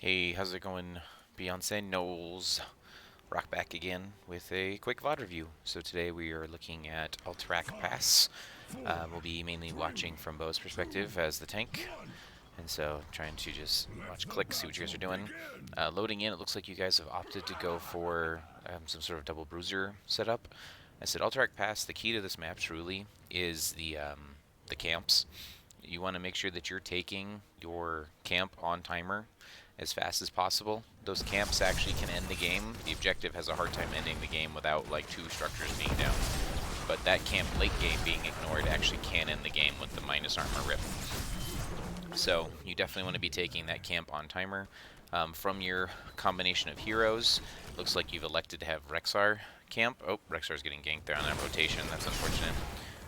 Hey, how's it going? Beyonce Knolls. Rock back again with a quick VOD review. So today we are looking at Alterac Pass. We'll be mainly watching from Bo's perspective as the tank. And so trying to just watch clicks, see what you guys are doing. Loading in, it looks like you guys have opted to go for some sort of double bruiser setup. I said Alterac Pass, the key to this map truly is the camps. You want to make sure that you're taking your camp on timer as fast as possible. Those camps actually can end the game. The objective has a hard time ending the game without like 2 structures being down. But that camp late game being ignored actually can end the game with the minus armor rip. So you definitely want to be taking that camp on timer. From your combination of heroes, looks like you've elected to have Rexar camp. Oh, Rexar's getting ganked there on that rotation. That's unfortunate.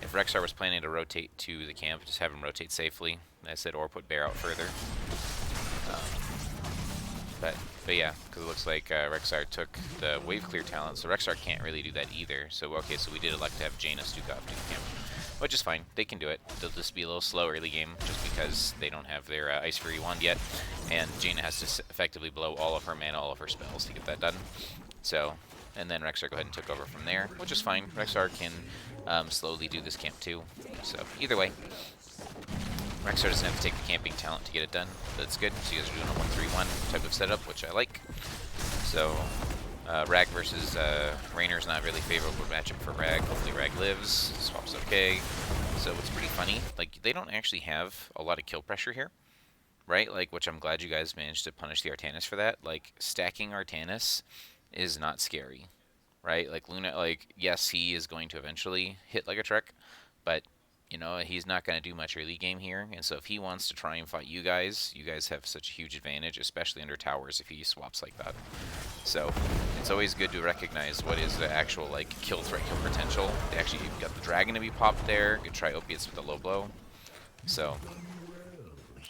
If Rexar was planning to rotate to the camp, just have him rotate safely. I said, or put Bear out further. But yeah, because it looks like Rexar took the wave clear talent, so Rexar can't really do that either. So okay, so we did elect to have Jaina Stukov do the camp, which is fine. They can do it. They'll just be a little slow early game, just because they don't have their Ice Fury wand yet, and Jaina has to effectively blow all of her mana, all of her spells to get that done. So, and then Rexar go ahead and took over from there, which is fine. Rexar can slowly do this camp too. So either way. Rexar doesn't have to take the camping talent to get it done. That's good. So you guys are doing a 1-3-1 type of setup, which I like. So Rag versus Raynor is not really favorable matchup for Rag. Hopefully Rag lives. Swap's okay. So it's pretty funny. Like, they don't actually have a lot of kill pressure here, right? Like, which I'm glad you guys managed to punish the Artanis for that. Like, stacking Artanis is not scary, right? Like, Luna, like, yes, he is going to eventually hit like a truck, but you know, he's not going to do much early game here, and so if he wants to try and fight you guys have such a huge advantage, especially under towers if he swaps like that. So it's always good to recognize what is the actual like kill threat, kill potential. They actually got the dragon to be popped there. Good try opiates with a low blow. So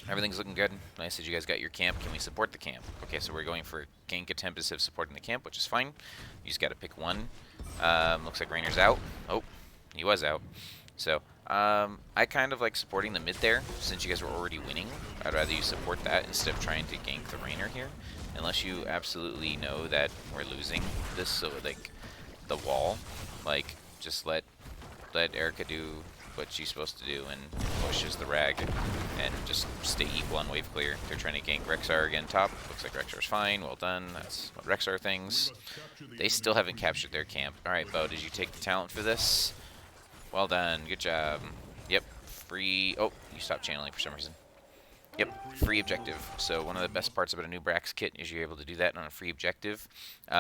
everything's looking good. Nice that you guys got your camp. Can we support the camp? Okay, so we're going for gank attempt instead of supporting the camp, which is fine. You just got to pick one. Looks like Raynor's out. Oh, he was out. So I kind of like supporting the mid there, since you guys were already winning. I'd rather you support that instead of trying to gank the Raynor here. Unless you absolutely know that we're losing this, so like the wall, like just let Erica do what she's supposed to do and pushes the Rag and just stay equal on wave clear. They're trying to gank Rexar again top. Looks like Rexar's fine. Well done. That's what Rexar thinks. They still haven't captured their camp. Alright, Bo, did you take the talent for this? Well done. Good job. Yep. Free. Oh, you stopped channeling for some reason. Yep. Free objective. So one of the best parts about a new Brax kit is you're able to do that on a free objective.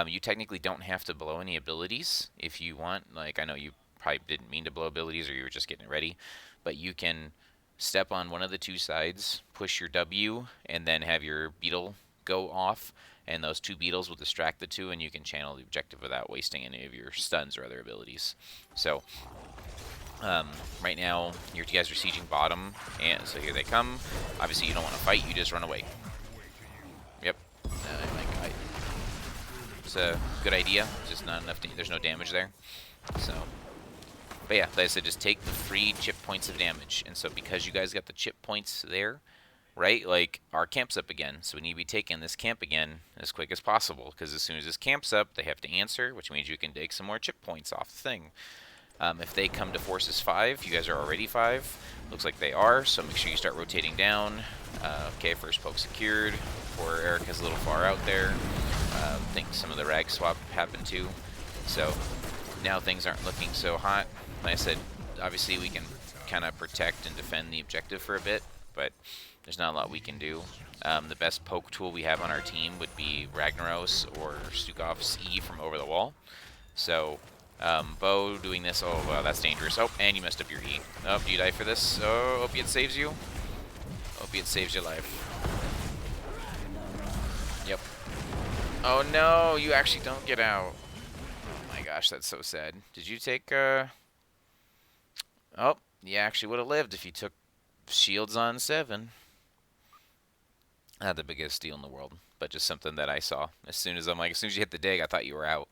You technically don't have to blow any abilities if you want. Like, I know you probably didn't mean to blow abilities or you were just getting it ready. But you can step on one of the 2 sides, push your W, and then have your beetle go off. And those 2 beetles will distract the 2, and you can channel the objective without wasting any of your stuns or other abilities. So right now, you guys are sieging bottom, and so here they come. Obviously, you don't want to fight, you just run away. Yep. It's a good idea, just not enough, there's no damage there. So, but yeah, like I said, just take the free chip points of damage. And so because you guys got the chip points there, right, like, our camp's up again. So we need to be taking this camp again as quick as possible, because as soon as this camp's up, they have to answer, which means you can take some more chip points off the thing. If they come to forces 5, you guys are already 5. Looks like they are, so make sure you start rotating down. Okay, first poke secured. Poor Erica's a little far out there. I think some of the rag swap happened too. So now things aren't looking so hot. Like I said, obviously we can kind of protect and defend the objective for a bit, but there's not a lot we can do. The best poke tool we have on our team would be Ragnaros or Stukov's E from over the wall. So Bo doing this, oh wow, that's dangerous. Oh, and you messed up your E. Oh, do you die for this? Oh, Opiate saves you. Opiate saves your life. Yep. Oh no, you actually don't get out. Oh my gosh, that's so sad. Did you take, Oh, you actually would have lived if you took shields on 7. Not the biggest deal in the world, but just something that I saw. As soon as you hit the dig, I thought you were out.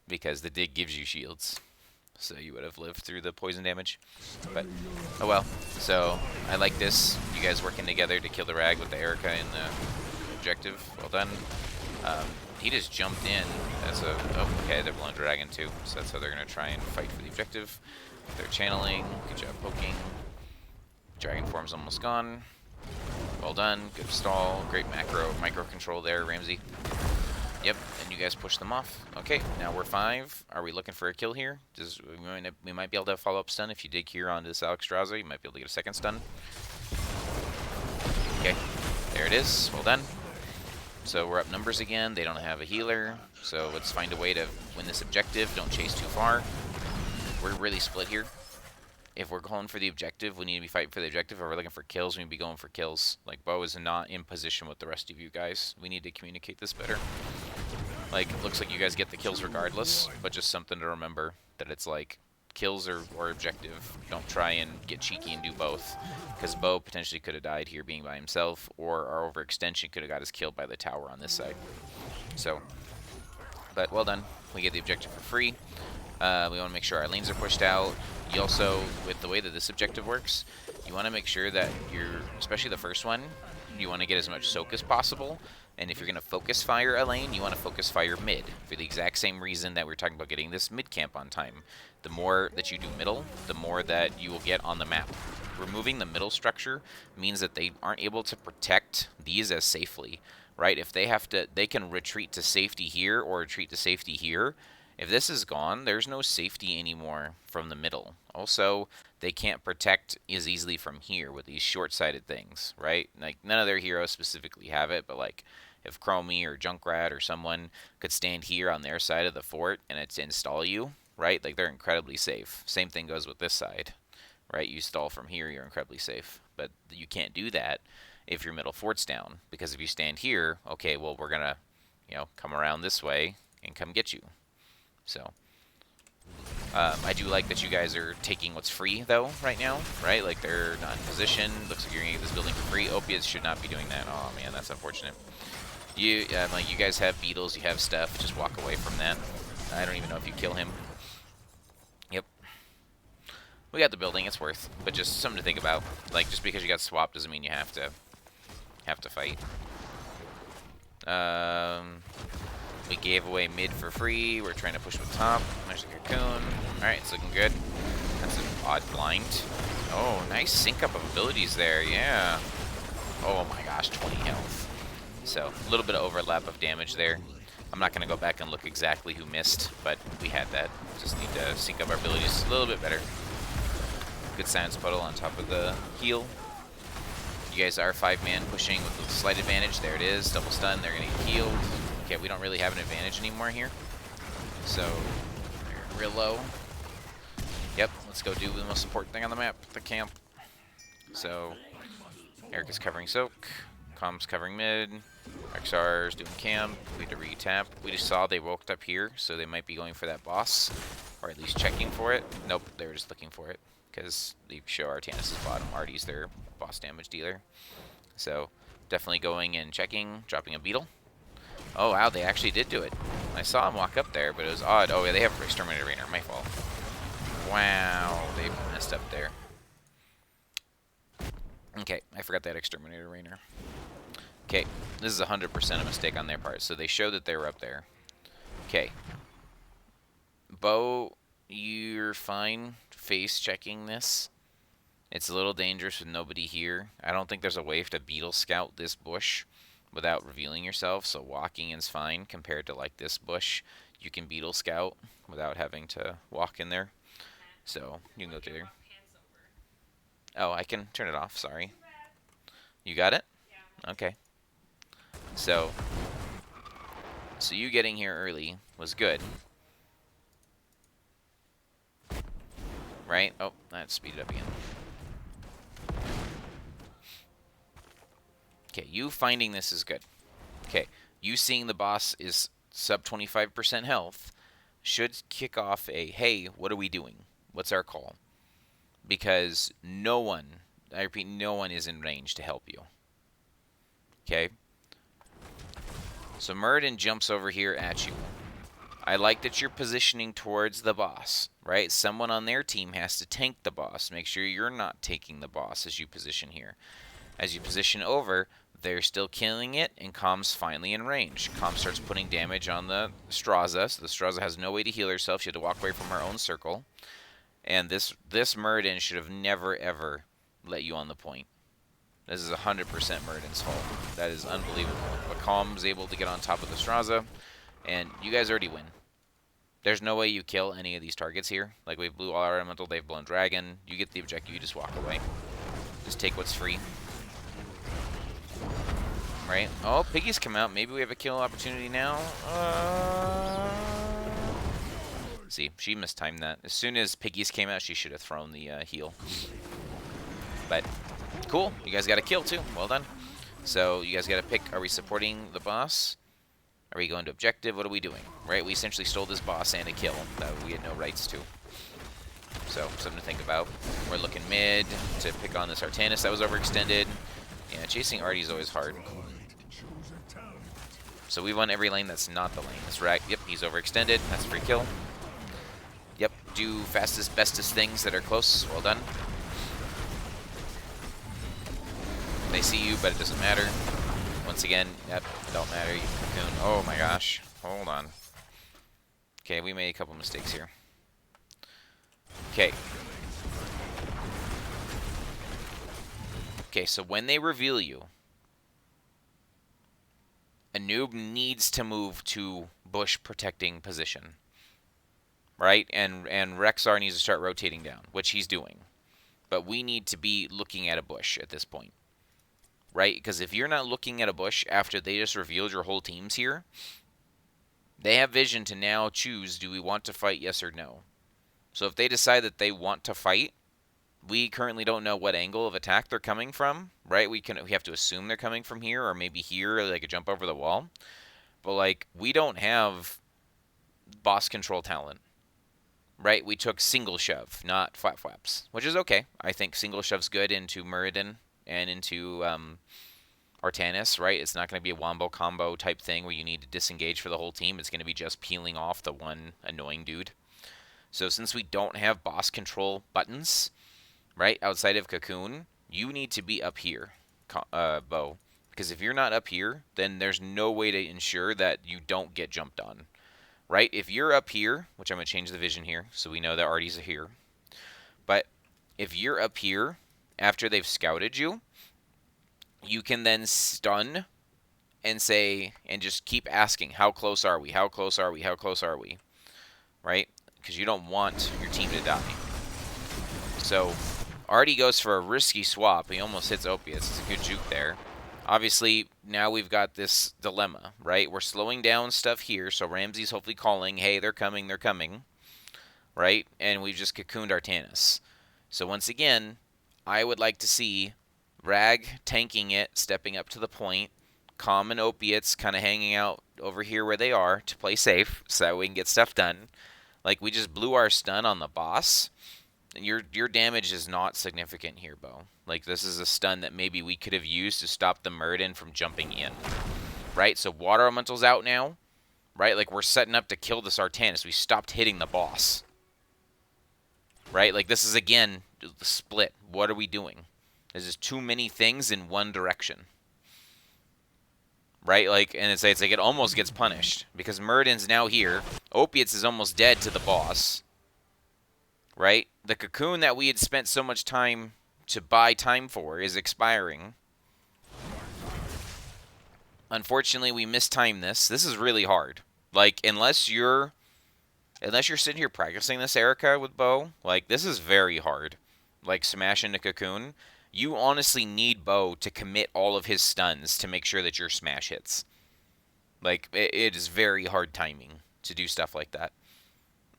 Because the dig gives you shields, so you would have lived through the poison damage. But oh well. So I like this. You guys working together to kill the Rag with the Erica objective. Well done. He just jumped in as a... Oh, okay, they're blowing dragon too. So that's how they're going to try and fight for the objective. They're channeling. Good job poking. Dragon form's almost gone. Well done. Good stall. Great micro control there, Ramsey. Yep, and you guys push them off. Okay, now we're 5. Are we looking for a kill here? We might be able to follow up stun. If you dig here onto this Alexstrasza, you might be able to get a second stun. Okay, there it is. Well done. So we're up numbers again. They don't have a healer. So let's find a way to win this objective. Don't chase too far. We're really split here. If we're going for the objective, we need to be fighting for the objective. If we're looking for kills, we need to be going for kills. Like, Bo is not in position with the rest of you guys. We need to communicate this better. Like, it looks like you guys get the kills regardless, but just something to remember that it's like kills or objective. Don't try and get cheeky and do both, because Bo potentially could have died here being by himself, or our overextension could have got us killed by the tower on this side. So, but well done. We get the objective for free. We want to make sure our lanes are pushed out. You also, with the way that this objective works, you want to make sure that you're, especially the first one, you want to get as much soak as possible. And if you're going to focus fire a lane, you want to focus fire mid, for the exact same reason that we're talking about getting this mid camp on time. The more that you do middle, the more that you will get on the map. Removing the middle structure means that they aren't able to protect these as safely, right? If they have to, they can retreat to safety here or retreat to safety here. If this is gone, there's no safety anymore from the middle. Also, they can't protect as easily from here with these short-sighted things, right? Like, none of their heroes specifically have it, but like, if Chromie or Junkrat or someone could stand here on their side of the fort and it's install you, right? Like, they're incredibly safe. Same thing goes with this side, right? You stall from here, you're incredibly safe. But you can't do that if your middle fort's down, because if you stand here, okay, well, we're gonna, you know, come around this way and come get you. So, I do like that you guys are taking what's free, though, right now, right? Like, they're not in position. Looks like you're going to get this building for free. Opiates should not be doing that. Oh, man, that's unfortunate. Like, you guys have beetles, you have stuff. Just walk away from that. I don't even know if you kill him. Yep. We got the building. It's worth. But just something to think about. Like, just because you got swapped doesn't mean you have to fight. We gave away mid for free. We're trying to push with top. There's a cocoon. Alright, it's looking good. That's an odd blind. Oh, nice sync up of abilities there. Yeah. Oh my gosh, 20 health. So, a little bit of overlap of damage there. I'm not going to go back and look exactly who missed, but we had that. Just need to sync up our abilities a little bit better. Good science puddle on top of the heal. You guys are 5-man pushing with a slight advantage. There it is. Double stun. They're going to get healed. Okay, we don't really have an advantage anymore here. So, they're real low. Yep, let's go do the most important thing on the map, the camp. So, Eric is covering soak. Com's covering mid. XR's doing camp. We need to re-tap. We just saw they woke up here, so they might be going for that boss. Or at least checking for it. Nope, they were just looking for it. Because they show Artanis' bottom. Artie's their boss damage dealer. So, definitely going and checking. Dropping a beetle. Oh, wow, they actually did do it. I saw him walk up there, but it was odd. Oh, yeah, they have Exterminator Rainer. My fault. Wow, they messed up there. Okay, I forgot that Exterminator Rainer. Okay, this is 100% a mistake on their part. So they showed that they were up there. Okay. Bo, you're fine face checking this. It's a little dangerous with nobody here. I don't think there's a way to beetle scout this bush without revealing yourself, so walking is fine compared to like this bush. You can beetle scout without having to walk in there. So you can go through there. Oh, I can turn it off, sorry. You got it? Okay. So you getting here early was good. Right? Oh, that speeded up again. Okay, you finding this is good. Okay, you seeing the boss is sub 25% health should kick off a, hey, what are we doing? What's our call? Because no one, I repeat, no one is in range to help you. Okay? So Muradin jumps over here at you. I like that you're positioning towards the boss, right? Someone on their team has to tank the boss. Make sure you're not taking the boss as you position here. As you position over, they're still killing it, and Calm's finally in range. Calm starts putting damage on the Straza, so the Straza has no way to heal herself. She had to walk away from her own circle. And this Muradin should have never, ever let you on the point. This is 100% Muradin's fault. That is unbelievable. But Calm's able to get on top of the Straza, and you guys already win. There's no way you kill any of these targets here. Like, we've blew all our elemental, they've blown dragon. You get the objective, you just walk away. Just take what's free. Right? Oh, Piggy's come out. Maybe we have a kill opportunity now. See, she mistimed that. As soon as Piggy's came out, she should have thrown the heal. But, cool. You guys got a kill, too. Well done. So, you guys got to pick, are we supporting the boss? Are we going to objective? What are we doing? Right? We essentially stole this boss and a kill that we had no rights to. So, something to think about. We're looking mid to pick on this Artanis that was overextended. Yeah, chasing Artie is always hard. So we won every lane that's not the lane. This Rag, yep, he's overextended. That's a free kill. Yep, do fastest, bestest things that are close. Well done. They see you, but it doesn't matter. Once again, yep, it don't matter. You cocoon. Oh my gosh. Hold on. Okay, we made a couple mistakes here. Okay. Okay, so when they reveal you, a noob needs to move to bush protecting position. Right? And Rexar needs to start rotating down, which he's doing. But we need to be looking at a bush at this point. Right? Because if you're not looking at a bush after they just revealed your whole team's here, they have vision to now choose, do we want to fight, yes or no? So if they decide that they want to fight, we currently don't know what angle of attack they're coming from, right? We have to assume they're coming from here or maybe here, like a jump over the wall. But, like, we don't have boss control talent, right? We took single shove, not flap flaps, which is okay. I think single shove's good into Muradin and into Artanis, right? It's not going to be a wombo combo type thing where you need to disengage for the whole team. It's going to be just peeling off the one annoying dude. So since we don't have boss control buttons, right, outside of Cocoon, you need to be up here, Bo. Because if you're not up here, then there's no way to ensure that you don't get jumped on. Right? If you're up here, which I'm going to change the vision here, so we know that Artie's here. But if you're up here, after they've scouted you, you can then stun and say, and just keep asking, how close are we? How close are we? How close are we? Right? Because you don't want your team to die. So Artie goes for a risky swap. He almost hits Opiates. It's a good juke there. Obviously, now we've got this dilemma, right? We're slowing down stuff here, so Ramsey's hopefully calling, hey, they're coming, right? And we've just cocooned Artanis. So once again, I would like to see Rag tanking it, stepping up to the point, Calm and Opiates kind of hanging out over here where they are to play safe so that we can get stuff done. Like, we just blew our stun on the boss. Your damage is not significant here, Bo. Like, this is a stun that maybe we could have used to stop the Muradin from jumping in. Right? So Water Elemental's out now. Right? Like, we're setting up to kill this Artanis. We stopped hitting the boss. Right? Like, this is, again, the split. What are we doing? There's just too many things in one direction. Right? Like, and it's like it almost gets punished. Because Muradin's now here. Opiates is almost dead to the boss. Right? The cocoon that we had spent so much time to buy time for is expiring. Unfortunately, we mistimed this. This is really hard. Like, unless you're sitting here practicing this, Erica, with Bo, like, this is very hard. Like, smash into cocoon. You honestly need Bo to commit all of his stuns to make sure that your smash hits. Like, it is very hard timing to do stuff like that.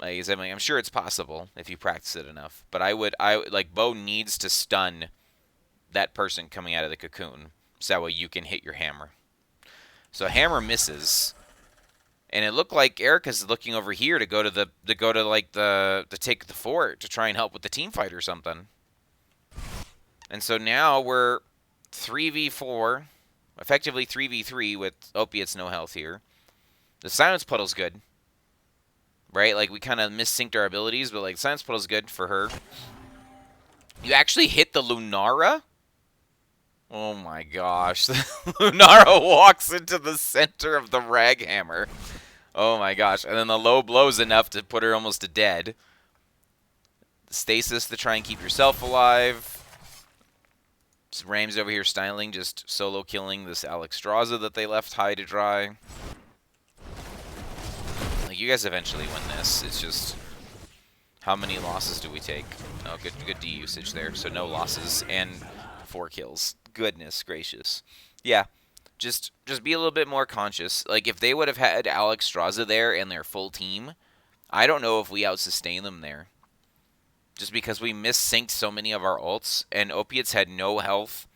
Like, I'm sure it's possible if you practice it enough. But like, Bo needs to stun that person coming out of the cocoon, so that way you can hit your hammer. So hammer misses, and it looked like Erica's looking over here to go to take the fort to try and help with the team fight or something. And so now we're 3v4, effectively 3v3 with Opiates no health here. The Silence Puddle's good. Right? Like, we kind of missynced our abilities, but, like, Silence Puddle's good for her. You actually hit the Lunara? Oh my gosh. Lunara walks into the center of the Raghammer. Oh my gosh. And then the low blow's enough to put her almost to dead. Stasis to try and keep yourself alive. Rams over here styling, just solo killing this Alexstrasza that they left high to dry. Like, you guys eventually win this. It's just, how many losses do we take? Oh, good D usage there. So no losses and 4 kills. Goodness gracious. Yeah, just be a little bit more conscious. Like, if they would have had Alexstrasza there and their full team, I don't know if we out-sustain them there. Just because we mis-synced so many of our ults, and Opiates had no health.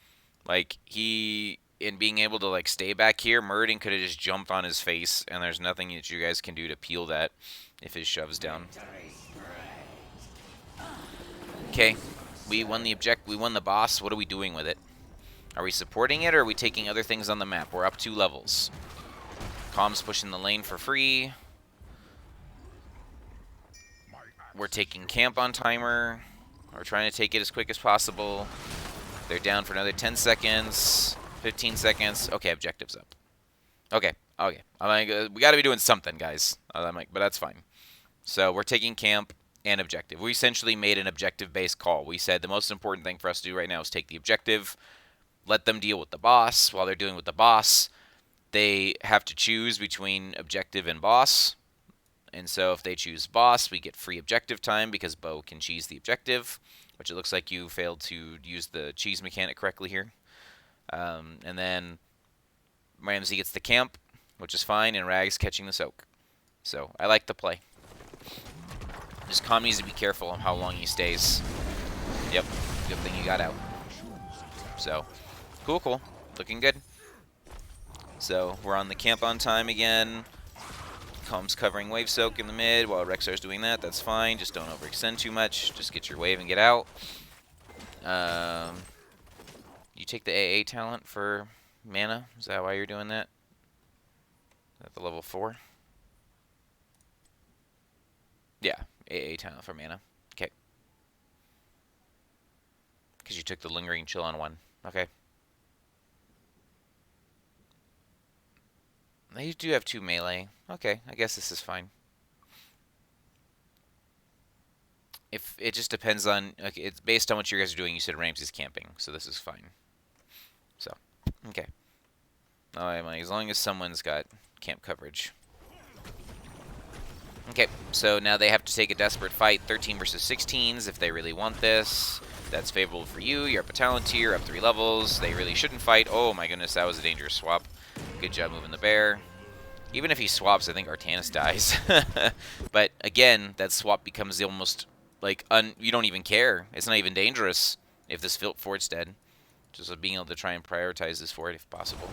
Like, in being able to, like, stay back here, Muradin could have just jumped on his face, and there's nothing that you guys can do to peel that if his shove's down. Okay, we won the boss. What are we doing with it? Are we supporting it, or are we taking other things on the map? We're up 2 levels. Calm's pushing the lane for free. We're taking camp on timer. We're trying to take it as quick as possible. They're down for another 10 seconds, 15 seconds. Okay, objective's up. Okay. I'm like, we got to be doing something, guys. I'm like, but that's fine. So we're taking camp and objective. We essentially made an objective-based call. We said the most important thing for us to do right now is take the objective, let them deal with the boss. While they're dealing with the boss, they have to choose between objective and boss. And so if they choose boss, we get free objective time because Bo can cheese the objective, which it looks like you failed to use the cheese mechanic correctly here. And then Ramsey gets the camp, which is fine, and Rag's catching the soak. So I like the play. Just Calm needs to be careful on how long he stays. Yep, good thing you got out. So, cool. Looking good. So we're on the camp on time again. Calm's covering wave soak in the mid while Rexar's doing that. That's fine. Just don't overextend too much. Just get your wave and get out. You take the AA talent for mana? Is that why you're doing that? At the level 4? Yeah, AA talent for mana. Okay. Because you took the lingering chill on 1. Okay. They do have 2 melee. Okay, I guess this is fine. If it just depends on, okay, it's based on what you guys are doing. You said Ramsey's camping, so this is fine. So, okay. As long as someone's got camp coverage. Okay, so now they have to take a desperate fight, 13 versus 16s, if they really want this. That's favorable for you. You're up a talent tier, up 3 levels. They really shouldn't fight. Oh my goodness, that was a dangerous swap. Good job moving the bear. Even if he swaps, I think Artanis dies. But again, that swap becomes almost like you don't even care. It's not even dangerous if this fort's dead. Just being able to try and prioritize this fort if possible.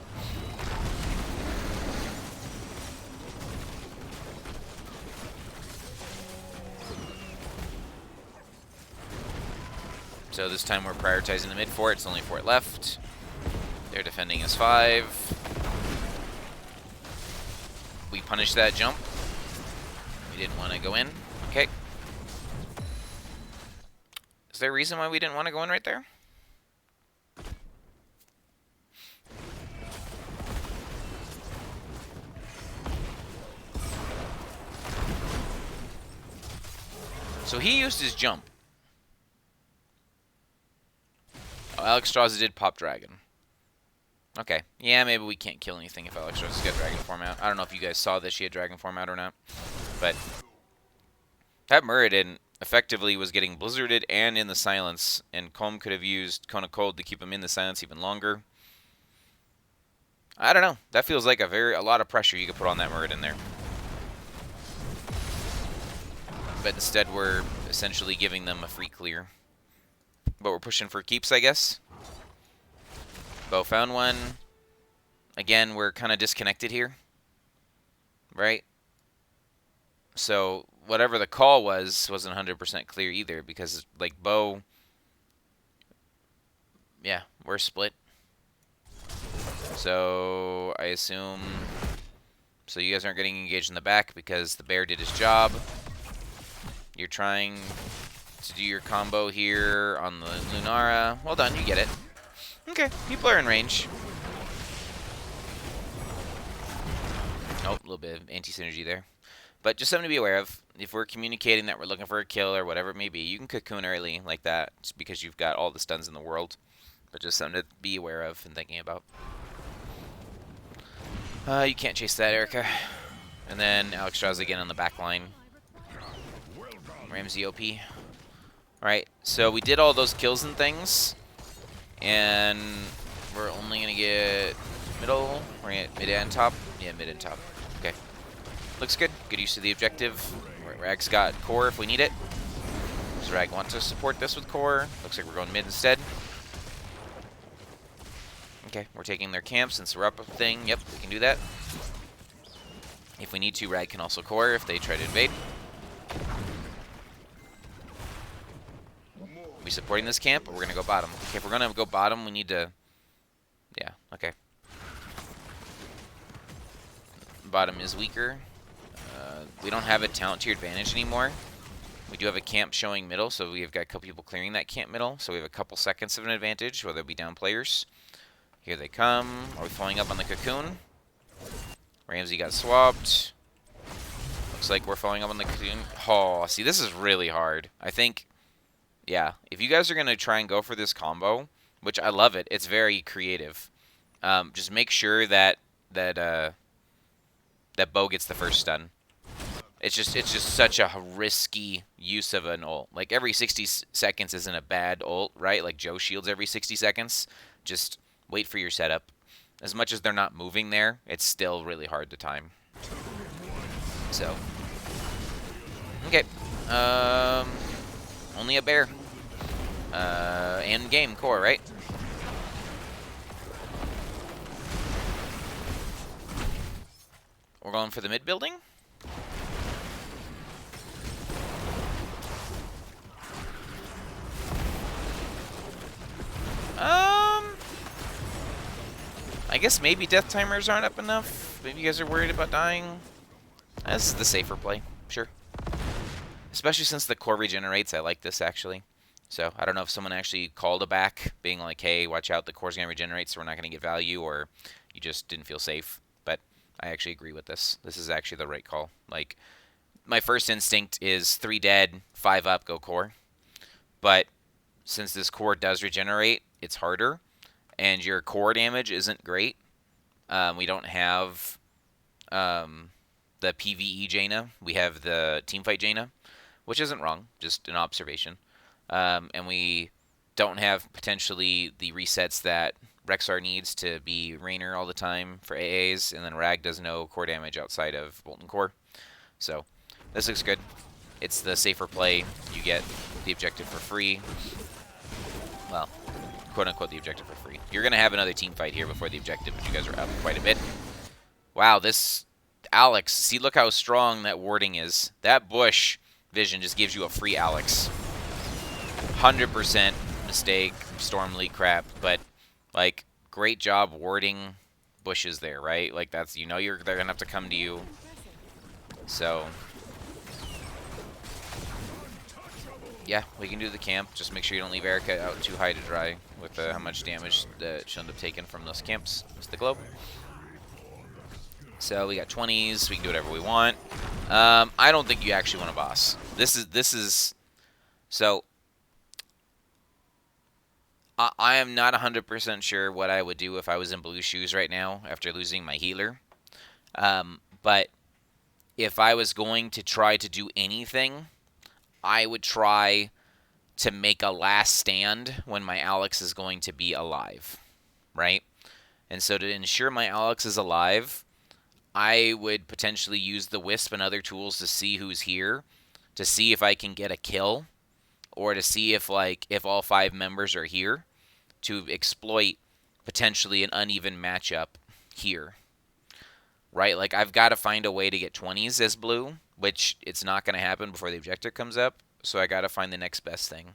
So this time we're prioritizing the mid fort. It's only fort left. They're defending as 5. We punished that jump. We didn't want to go in. Okay. Is there a reason why we didn't want to go in right there? So he used his jump. Oh, Alexstrasza did pop dragon. Okay. Yeah, maybe we can't kill anything if Alexstrasza's got dragon form out. I don't know if you guys saw that she had dragon form out or not. But that Muradin effectively was getting blizzarded and in the silence, and Colm could have used Cone of Cold to keep him in the silence even longer. I don't know. That feels like a lot of pressure you could put on that Muradin there. But instead we're essentially giving them a free clear. But we're pushing for keeps, I guess. Bo found one. Again, we're kind of disconnected here. Right? So whatever the call wasn't 100% clear either, because like Bo, yeah, we're split. So I assume, so you guys aren't getting engaged in the back because the bear did his job. You're trying to do your combo here on the Lunara. Well done, you get it. Okay, people are in range. Oh, a little bit of anti-synergy there. But just something to be aware of. If we're communicating that we're looking for a kill or whatever it may be, you can cocoon early like that just because you've got all the stuns in the world. But just something to be aware of and thinking about. You can't chase that, Erica. And then Alex draws again on the back line. Ramsey OP. Alright, so we did all those kills and things. And we're only going to get middle. We're going to get mid and top. Yeah, mid and top. Okay. Looks good. Good use of the objective. Rag's got core if we need it. Does Rag want to support this with core? Looks like we're going mid instead. Okay, we're taking their camp since we're up a thing. Yep, we can do that. If we need to, Rag can also core if they try to invade. We supporting this camp, or we're going to go bottom? Okay, if we're going to go bottom, we need to... Yeah, okay. Bottom is weaker. We don't have a talent tier advantage anymore. We do have a camp showing middle, so we've got a couple people clearing that camp middle, so we have a couple seconds of an advantage, whether it be down players. Here they come. Are we following up on the cocoon? Ramsey got swapped. Looks like we're following up on the cocoon. Oh, see, this is really hard. I think, yeah, if you guys are going to try and go for this combo, which I love it, it's very creative. Just make sure that Bo gets the first stun. It's just such a risky use of an ult. Like, every 60 seconds isn't a bad ult, right? Like, Joe shields every 60 seconds. Just wait for your setup. As much as they're not moving there, it's still really hard to time. So. Okay. Only a bear. And game core, right? We're going for the mid building. I guess maybe death timers aren't up enough. Maybe you guys are worried about dying. This is the safer play, sure. Especially since the core regenerates, I like this actually. So I don't know if someone actually called a back, being like, hey, watch out, the core's going to regenerate, so we're not going to get value, or you just didn't feel safe. But I actually agree with this. This is actually the right call. Like, my first instinct is 3 dead, 5 up, go core. But since this core does regenerate, it's harder. And your core damage isn't great. We don't have the PvE Jaina. We have the teamfight Jaina, which isn't wrong, just an observation. And we don't have potentially the resets that Rexar needs to be Rainer all the time for AAs, and then Rag does no core damage outside of Molten Core. So this looks good. It's the safer play. You get the objective for free. Well, quote-unquote the objective for free. You're going to have another team fight here before the objective, but you guys are up quite a bit. Wow, this Alex, see, look how strong that warding is. That bush vision just gives you a free Alex. 100% mistake, storm leak crap, but, like, great job warding bushes there, right? Like, that's, you know, they're going to have to come to you. So, yeah, we can do the camp. Just make sure you don't leave Erica out too high to dry with how much damage that she'll end up taking from those camps. That's the globe. So we got 20s. We can do whatever we want. I don't think you actually want a boss. This is so. I am not 100% sure what I would do if I was in blue shoes right now after losing my healer. But if I was going to try to do anything, I would try to make a last stand when my Alex is going to be alive, right? And so to ensure my Alex is alive, I would potentially use the Wisp and other tools to see who's here, to see if I can get a kill, or to see if all 5 members are here, to exploit potentially an uneven matchup here, right? Like, I've got to find a way to get 20s as blue, which it's not going to happen before the objective comes up. So I got to find the next best thing,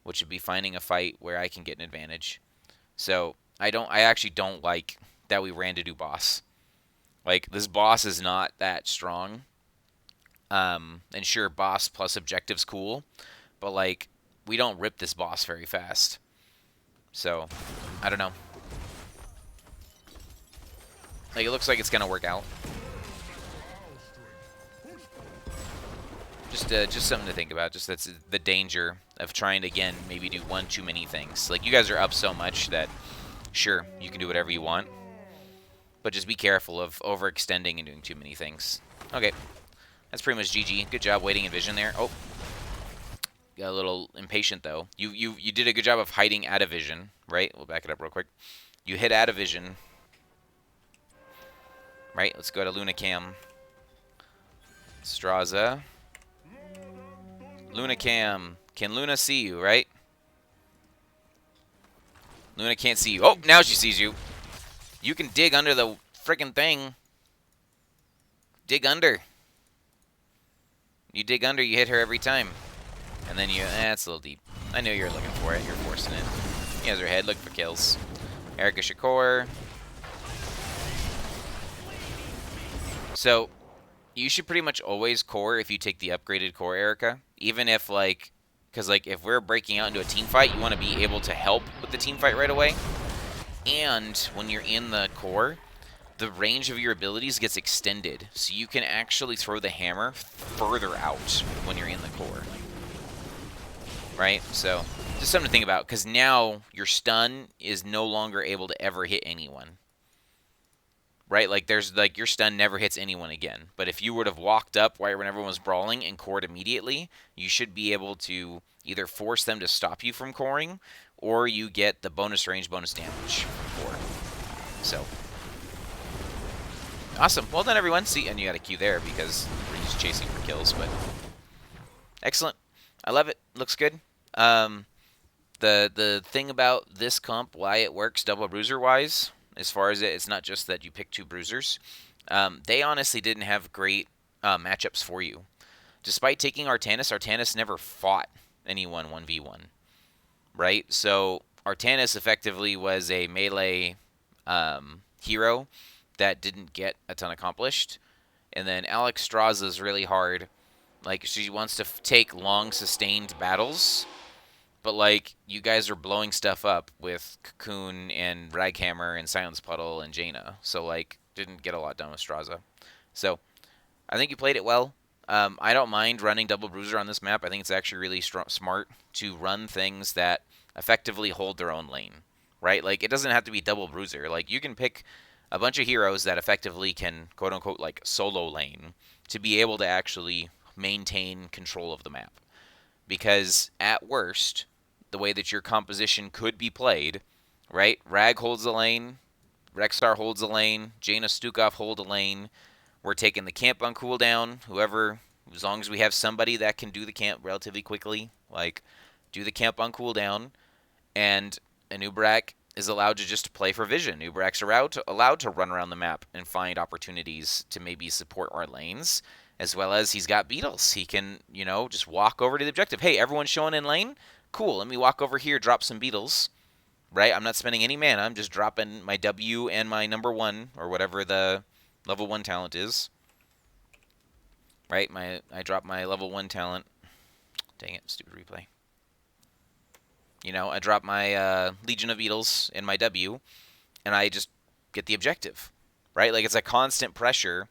which would be finding a fight where I can get an advantage. So I actually don't like that we ran to do boss. Like, this boss is not that strong. And sure, boss plus objective's cool, but like, we don't rip this boss very fast. So, I don't know. Like, it looks like it's going to work out. Just something to think about. Just that's the danger of trying to, again, maybe do one too many things. Like, you guys are up so much that, sure, you can do whatever you want. But just be careful of overextending and doing too many things. Okay. That's pretty much GG. Good job waiting in vision there. Oh. Got a little impatient, though. You did a good job of hiding out of vision, right? We'll back it up real quick. You hit out of vision. Right? Let's go to Lunacam. Straza. Lunacam. Can Luna see you, right? Luna can't see you. Oh, now she sees you. You can dig under the freaking thing. Dig under. You dig under, you hit her every time. And then you... that's a little deep. I knew you were looking for it. You're forcing it. He has her head. Looking for kills. Erica Shakur. So, you should pretty much always core if you take the upgraded core, Erica. Even if, like... because, like, if we're breaking out into a team fight, you want to be able to help with the team fight right away. And when you're in the core, the range of your abilities gets extended. So you can actually throw the hammer further out when you're in the core. Right? So, just something to think about. Because now, your stun is no longer able to ever hit anyone. Right? Like, there's, like, your stun never hits anyone again. But if you would have walked up right when everyone was brawling and cored immediately, you should be able to either force them to stop you from coring, or you get the bonus range, bonus damage for. So, awesome. Well done, everyone. See, and you got a Q there because we're just chasing for kills, but excellent. I love it. Looks good. The thing about this comp, why it works double bruiser wise, as far as it's not just that you pick two bruisers. They honestly didn't have great matchups for you. Despite taking Artanis never fought anyone 1v1. Right? So Artanis effectively was a melee hero that didn't get a ton accomplished. And then Alex Straza is really hard. Like, she wants to take long, sustained battles. But, like, you guys are blowing stuff up with Cocoon and Raghammer and Silence Puddle and Jaina. So, like, didn't get a lot done with Straza. So, I think you played it well. I don't mind running Double Bruiser on this map. I think it's actually really smart to run things that effectively hold their own lane, right? Like, it doesn't have to be Double Bruiser. Like, you can pick a bunch of heroes that effectively can, quote-unquote, like, solo lane to be able to actually maintain control of the map. Because, at worst, the way that your composition could be played, right? Rag holds the lane, Rexstar holds the lane, Jaina Stukov hold a lane. We're taking the camp on cooldown. Whoever, as long as we have somebody that can do the camp relatively quickly, like, do the camp on cooldown, and an Ubrak is allowed to just play for vision. Ubrak's allowed to run around the map and find opportunities to maybe support our lanes, as well as he's got beetles. He can, you know, just walk over to the objective. Hey, everyone's showing in lane? Cool, let me walk over here, drop some beetles. Right? I'm not spending any mana. I'm just dropping my W and my number 1, or whatever the level 1 talent is. Right? I drop my level 1 talent. Dang it, stupid replay. You know, I drop my Legion of Beetles in my W, and I just get the objective. Right? Like, it's a constant pressure,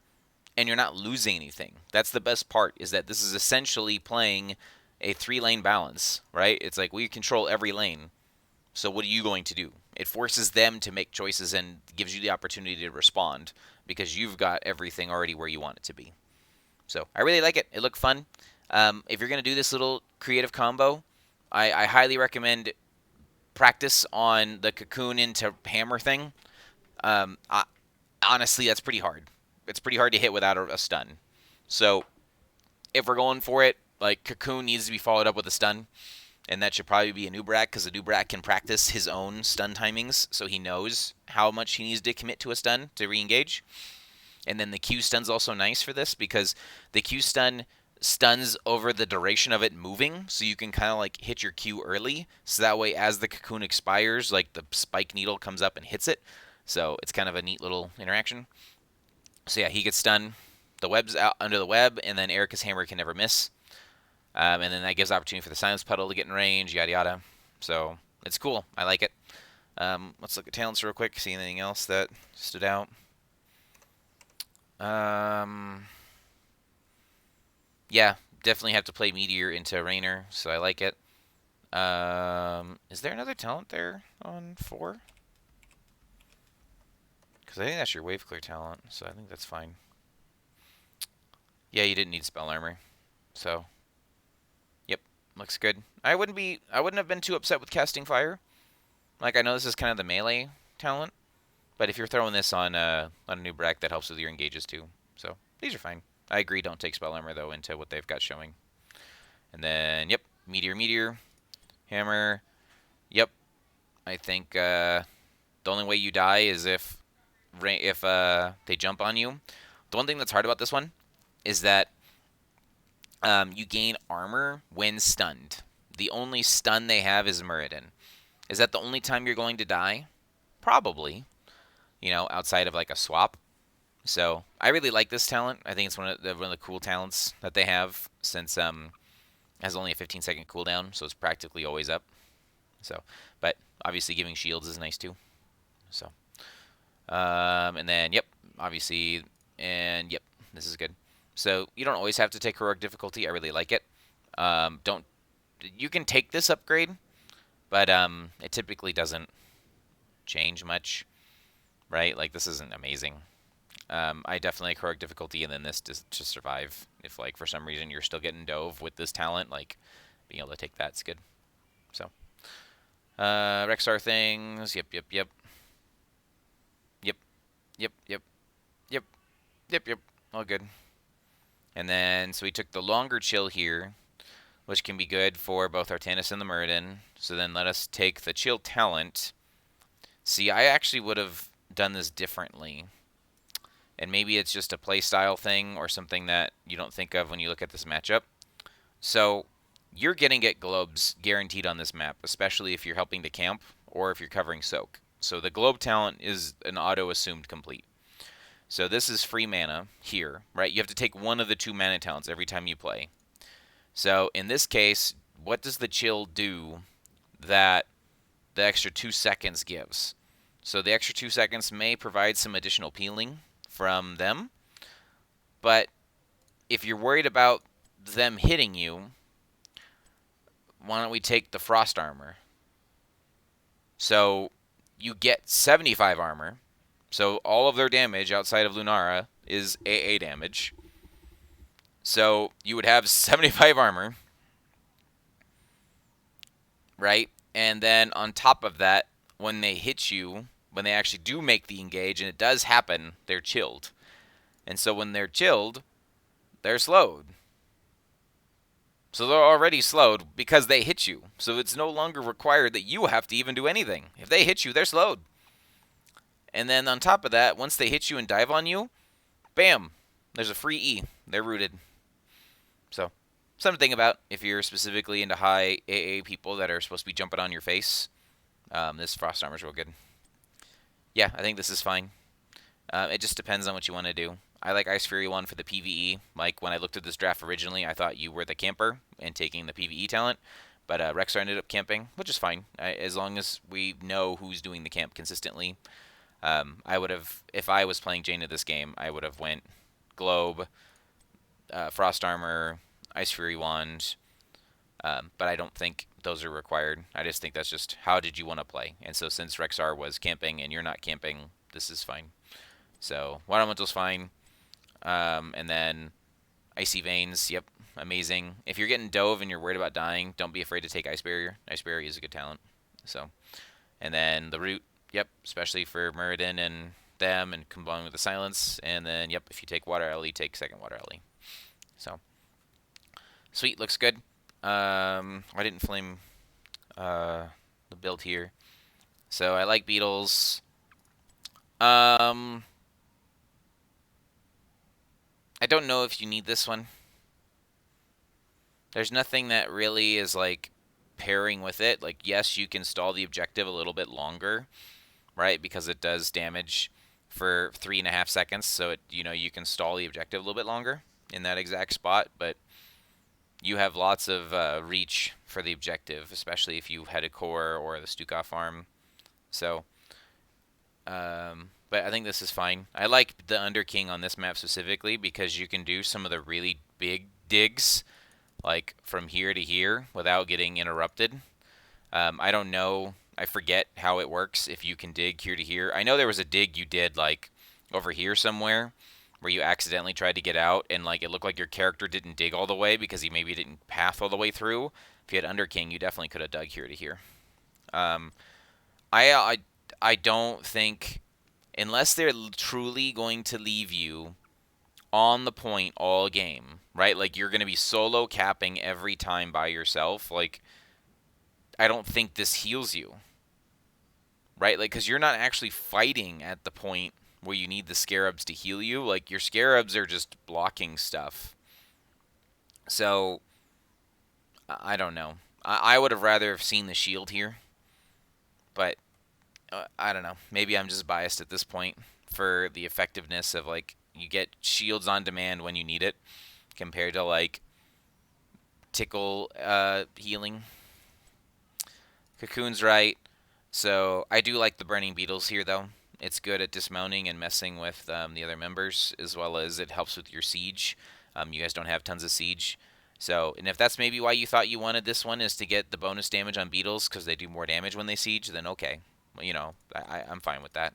and you're not losing anything. That's the best part, is that this is essentially playing a 3-lane balance. Right? It's like, we control every lane. So what are you going to do? It forces them to make choices and gives you the opportunity to respond because you've got everything already where you want it to be. So I really like it. It looked fun. If you're going to do this little creative combo, I highly recommend practice on the Cocoon into Hammer thing. Honestly, that's pretty hard. It's pretty hard to hit without a stun. So if we're going for it, like, Cocoon needs to be followed up with a stun. And that should probably be a Ubrak, because a Ubrak can practice his own stun timings, so he knows how much he needs to commit to a stun to re-engage. And then the Q stun's also nice for this, because the Q stun stuns over the duration of it moving, so you can kind of, like, hit your Q early, so that way as the Cocoon expires, like, the spike needle comes up and hits it. So it's kind of a neat little interaction. So yeah, he gets stunned. The web's out under the web, and then Erica's hammer can never miss. And then that gives opportunity for the Silence Puddle to get in range, yada yada. So, it's cool. I like it. Let's look at talents real quick. See anything else that stood out? Um, yeah, definitely have to play Meteor into Rainer, so I like it. Is there another talent there on 4? Because I think that's your Wave Clear talent, so I think that's fine. Yeah, you didn't need Spell Armor, so yep, looks good. I wouldn't have been too upset with casting Fire. Like, I know this is kind of the melee talent, but if you're throwing this on a new Brack, that helps with your engages too. So these are fine. I agree. Don't take Spell Armor though into what they've got showing. And then yep, Meteor, Hammer. Yep, I think the only way you die is if they jump on you. The one thing that's hard about this one is that you gain armor when stunned. The only stun they have is Muradin. Is that the only time you're going to die? Probably. You know, outside of like a swap. So I really like this talent. I think it's one of the cool talents that they have, since it has only a 15-second cooldown, so it's practically always up. So, but obviously giving shields is nice too. So, and then yep, obviously, and yep, this is good. So you don't always have to take heroic difficulty. I really like it. Don't You can take this upgrade, but it typically doesn't change much, right? Like, this isn't amazing. I definitely like heroic difficulty, and then this to survive. If, like, for some reason you're still getting dove with this talent, like, being able to take that's good. So, Rexar things. Yep, yep, yep. Yep, yep, yep, yep, yep, yep. All good. And then, so we took the longer chill here, which can be good for both Artanis and the Muradin. So then let us take the chill talent. See, I actually would have done this differently. And maybe it's just a playstyle thing or something that you don't think of when you look at this matchup. So you're going to get globes guaranteed on this map, especially if you're helping to camp or if you're covering soak. So the globe talent is an auto-assumed complete. So this is free mana here, right? You have to take one of the 2 mana talents every time you play. So in this case, what does the chill do that the extra 2 seconds gives? So the extra 2 seconds may provide some additional peeling from them, but if you're worried about them hitting you, why don't we take the Frost Armor? So you get 75 armor. So all of their damage outside of Lunara is AA damage. So you would have 75 armor, right? And then on top of that, when they hit you, when they actually do make the engage, and it does happen, they're chilled. And so when they're chilled, they're slowed. So they're already slowed because they hit you. So it's no longer required that you have to even do anything. If they hit you, they're slowed. And then on top of that, once they hit you and dive on you, bam, there's a free E. They're rooted. So, something to think about if you're specifically into high AA people that are supposed to be jumping on your face. This Frost Armor is real good. Yeah, I think this is fine. It just depends on what you want to do. I like Ice Fury 1 for the PvE. Like, when I looked at this draft originally, I thought you were the camper and taking the PvE talent. But Rexar ended up camping, which is fine. As long as we know who's doing the camp consistently. I would have, if I was playing Jaina this game, I would have went Globe, Frost Armor, Ice Fury Wand, but I don't think those are required. I just think that's just how did you want to play. And so since Rexar was camping and you're not camping, this is fine. So Water Elemental's fine. And then Icy Veins, yep, amazing. If you're getting Dove and you're worried about dying, don't be afraid to take Ice Barrier. Ice Barrier is a good talent. So, and then the Root, yep, especially for Muradin and them, and combined with the Silence. And then, yep, if you take Water Ellie, take second Water Ellie. So, sweet, looks good. I didn't flame the build here. So I like Beetles. I don't know if you need this one. There's nothing that really is like pairing with it. Like, yes, you can stall the objective a little bit longer, right? Because it does damage for 3.5 seconds. So it, you can stall the objective a little bit longer in that exact spot. But you have lots of reach for the objective, especially if you head a core or the Stukov farm. So, but I think this is fine. I like the Under King on this map specifically because you can do some of the really big digs, like from here to here, without getting interrupted. I don't know. I forget how it works if you can dig here to here. I know there was a dig you did like over here somewhere where you accidentally tried to get out and like it looked like your character didn't dig all the way because he maybe didn't path all the way through. If you had Under King, you definitely could have dug here to here. Um, I, I I don't think unless they're truly going to leave you on the point all game, right? Like you're going to be solo capping every time by yourself. Like I don't think this heals you, right? Like because you're not actually fighting at the point where you need the scarabs to heal you. Like your scarabs are just blocking stuff. So I don't know. I would have rather have seen the shield here, but I don't know. Maybe I'm just biased at this point for the effectiveness of like you get shields on demand when you need it compared to like tickle healing. Cocoon's right. So I do like the burning beetles here though. It's good at dismounting and messing with the other members as well as it helps with your siege. You guys don't have tons of siege. So, and if that's maybe why you thought you wanted this one is to get the bonus damage on beetles because they do more damage when they siege, then okay. Well, you know, I'm fine with that.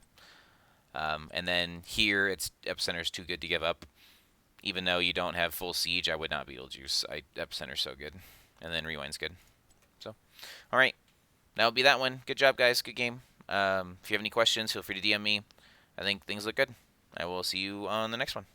And then here, it's Epicenter's too good to give up. Even though you don't have full siege, I would not Beetlejuice. Epicenter's so good. And then Rewind's good. So, alright. That'll be that one. Good job, guys. Good game. If you have any questions, feel free to DM me. I think things look good. I will see you on the next one.